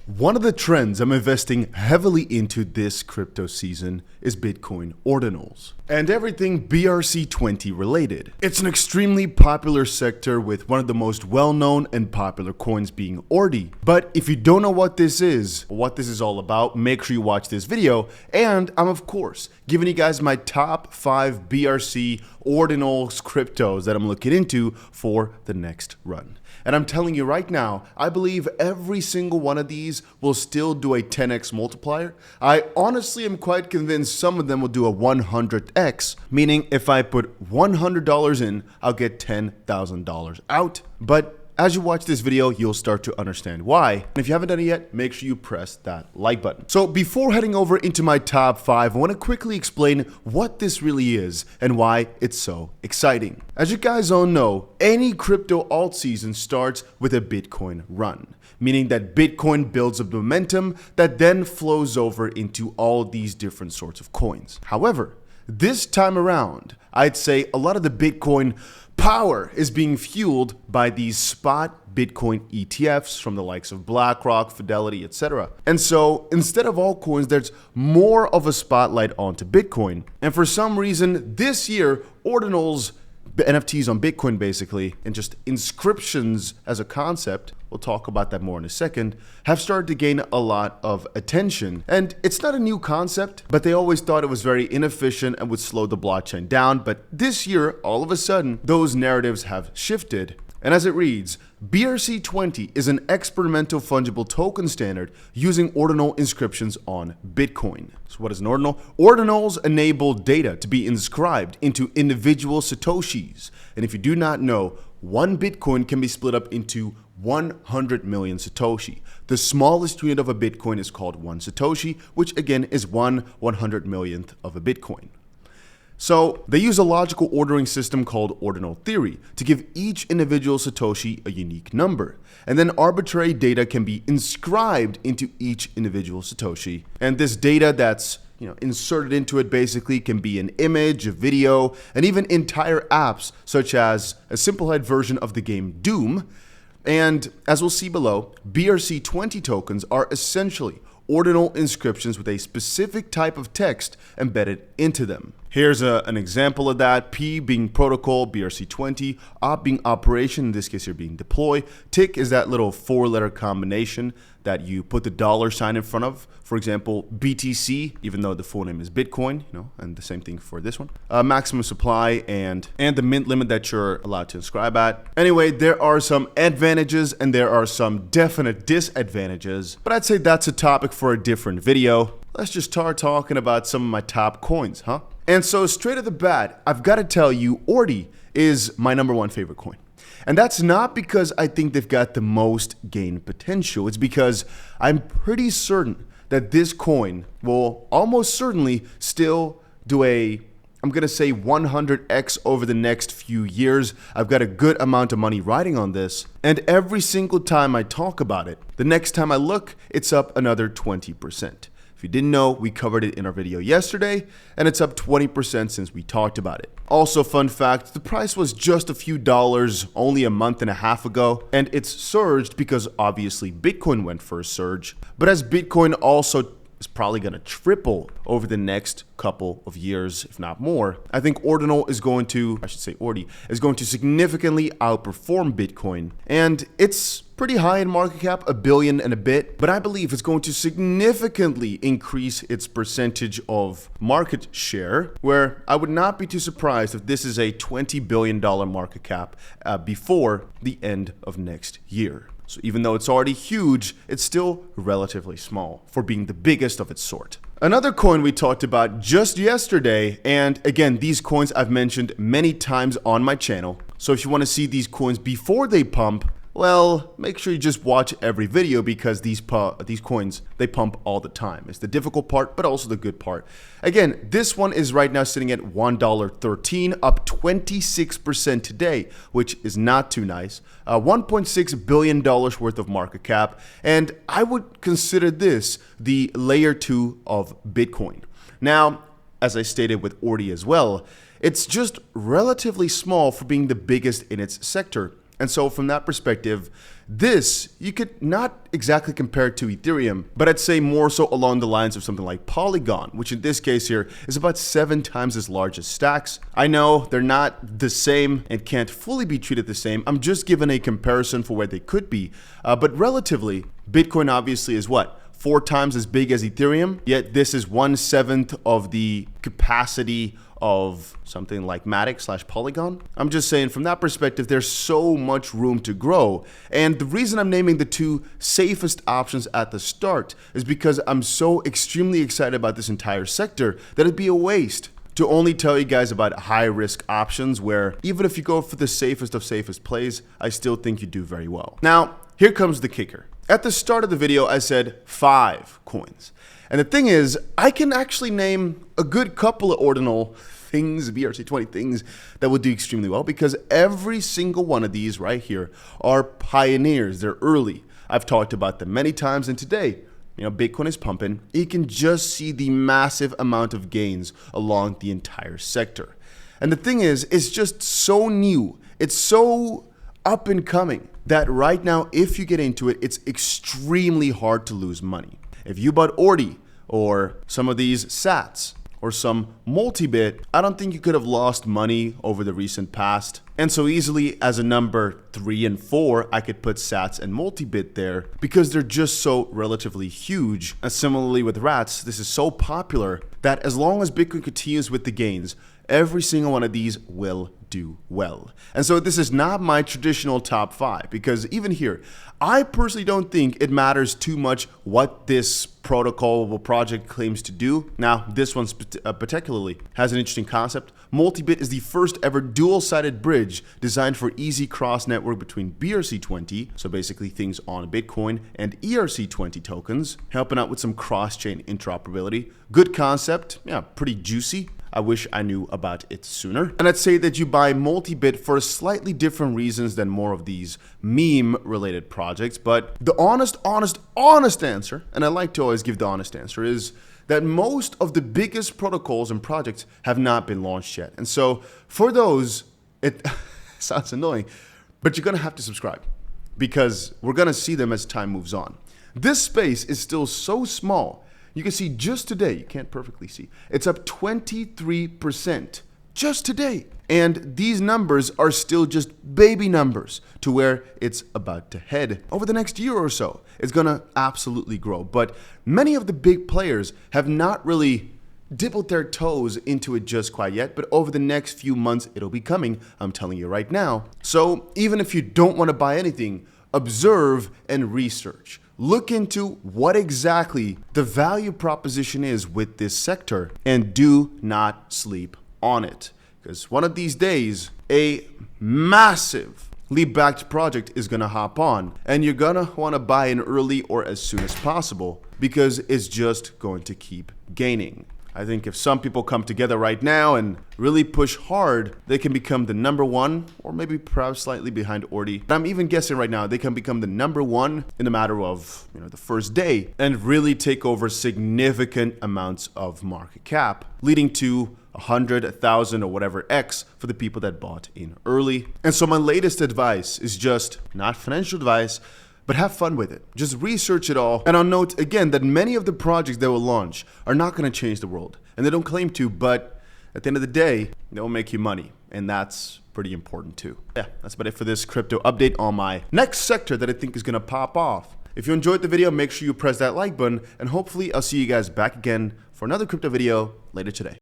One of the trends I'm investing heavily into this crypto season is Bitcoin Ordinals and everything BRC20 related. It's an extremely popular sector with one of the most well-known and popular coins being ORDI. But if you don't know what this is all about, make sure you watch this video. And I'm of course giving you guys my top 5 BRC Ordinals cryptos that I'm looking into for the next run. And I'm telling you right now, I believe every single one of these will still do a 10x multiplier. I honestly am quite convinced some of them will do a 100x, meaning if I put $100 in, I'll get $10,000 out. But as you watch this video, you'll start to understand why. And if you haven't done it yet, make sure you press that like button. So before heading over into my top 5, I want to quickly explain what this really is and why it's so exciting. As you guys all know, any crypto alt season starts with a Bitcoin run, meaning that Bitcoin builds up momentum that then flows over into all these different sorts of coins. However, this time around, I'd say a lot of the Bitcoin power is being fueled by these spot Bitcoin ETFs from the likes of BlackRock, Fidelity, etc. And so instead of altcoins, there's more of a spotlight onto Bitcoin. And for some reason this year, Ordinals, NFTs on Bitcoin basically, and just inscriptions as a concept, we'll talk about that more in a second, have started to gain a lot of attention. And it's not a new concept, but they always thought it was very inefficient and would slow the blockchain down. But this year, all of a sudden, those narratives have shifted. And as it reads, BRC20 is an experimental fungible token standard using ordinal inscriptions on Bitcoin. So what is an ordinal? Ordinals enable data to be inscribed into individual Satoshis. And if you do not know, one Bitcoin can be split up into 100 million Satoshi. The smallest unit of a Bitcoin is called 1 Satoshi, which again is 1/100 millionth of a Bitcoin. So they use a logical ordering system called ordinal theory to give each individual Satoshi a unique number. And then arbitrary data can be inscribed into each individual Satoshi. And this data that's inserted into it basically can be an image, a video, and even entire apps such as a simplified version of the game Doom. And as we'll see below, BRC20 tokens are essentially ordinal inscriptions with a specific type of text embedded into them. Here's an example of that. P being protocol, BRC20, op being operation, in this case here being deploy. Tick is that little 4-letter combination that you put the $sign in front of. For example, BTC, even though the full name is Bitcoin, and the same thing for this one. Maximum supply and the mint limit that you're allowed to inscribe at. Anyway, there are some advantages and there are some definite disadvantages, but I'd say that's a topic for a different video. Let's just start talking about some of my top coins, huh? And so straight at the bat, I've got to tell you, ORDI is my #1 favorite coin. And that's not because I think they've got the most gain potential. It's because I'm pretty certain that this coin will almost certainly still do I'm going to say 100x over the next few years. I've got a good amount of money riding on this. And every single time I talk about it, the next time I look, it's up another 20%. If you didn't know, we covered it in our video yesterday, and it's up 20% since we talked about it. Also, fun fact, the price was just a few dollars only a month and a half ago, and it's surged because obviously Bitcoin went for a surge. But as Bitcoin also is probably going to triple over the next couple of years, if not more, I think ORDI is going to significantly outperform Bitcoin. And it's pretty high in market cap, $1 billion and a bit, but I believe it's going to significantly increase its percentage of market share, where I would not be too surprised if this is a $20 billion market cap before the end of next year. So even though it's already huge, it's still relatively small for being the biggest of its sort. Another coin we talked about just yesterday, and again, these coins I've mentioned many times on my channel. So if you want to see these coins before they pump, well, make sure you just watch every video because these coins, they pump all the time. It's the difficult part, but also the good part. Again, this one is right now sitting at $1.13, up 26% today, which is not too nice. $1.6 billion worth of market cap, and I would consider this the layer 2 of Bitcoin. Now, as I stated with ORDI as well, it's just relatively small for being the biggest in its sector. And so from that perspective, This, you could not exactly compare it to Ethereum, but I'd say more so along the lines of something like Polygon, which in this case here is about 7 times as large as Stacks. I know they're not the same and can't fully be treated the same. I'm just giving a comparison for where they could be. But relatively, Bitcoin obviously is what? 4 times as big as Ethereum, yet this is 1/7 of the capacity of something like Matic/Polygon. I'm just saying from that perspective, there's so much room to grow. And the reason I'm naming the 2 safest options at the start is because I'm so extremely excited about this entire sector that it'd be a waste to only tell you guys about high risk options where even if you go for the safest of safest plays, I still think you do very well. Now, here comes the kicker. At the start of the video, I said 5 coins. And the thing is, I can actually name a good couple of ordinal things, BRC20 things that would do extremely well because every single one of these right here are pioneers. They're early. I've talked about them many times, and today, Bitcoin is pumping. You can just see the massive amount of gains along the entire sector. And the thing is, it's just so new. It's so up and coming that right now, if you get into it, it's extremely hard to lose money. If you bought ORDI or some of these sats or some multi-bit, I don't think you could have lost money over the recent past. And so easily as a number 3 and 4, I could put sats and multi-bit there because they're just so relatively huge. And similarly with rats, this is so popular that as long as Bitcoin continues with the gains, every single one of these will do well. And so this is not my traditional top 5 because even here, I personally don't think it matters too much what this protocol or project claims to do. Now, this one particularly has an interesting concept. Multibit is the first ever dual-sided bridge designed for easy cross network between BRC20, so basically things on Bitcoin, and ERC20 tokens, helping out with some cross-chain interoperability. Good concept, yeah, pretty juicy. I wish I knew about it sooner. And I'd say that you buy multi-bit for slightly different reasons than more of these meme-related projects. But the honest answer, and I like to always give the honest answer, is that most of the biggest protocols and projects have not been launched yet. And so for those, it sounds annoying, but you're gonna have to subscribe because we're gonna see them as time moves on. This space is still so small. You can see just today, you can't perfectly see, it's up 23% just today. And these numbers are still just baby numbers to where it's about to head. Over the next year or so, it's gonna absolutely grow. But many of the big players have not really dipped their toes into it just quite yet, but over the next few months, it'll be coming, I'm telling you right now. So even if you don't wanna buy anything, observe and research. Look into what exactly the value proposition is with this sector and do not sleep on it. Because one of these days, a massively backed project is gonna hop on and you're gonna wanna buy in early or as soon as possible because it's just going to keep gaining. I think if some people come together right now and really push hard, they can become the #1 or maybe perhaps slightly behind ORDI. And I'm even guessing right now they can become the #1 in a matter of the first day and really take over significant amounts of market cap, leading to 100, 1,000 or whatever X for the people that bought in early. And so my latest advice is just not financial advice, but have fun with it. Just research it all. And I'll note again that many of the projects that will launch are not going to change the world. And they don't claim to, but at the end of the day, they'll make you money. And that's pretty important too. Yeah, that's about it for this crypto update on my next sector that I think is going to pop off. If you enjoyed the video, make sure you press that like button. And hopefully I'll see you guys back again for another crypto video later today.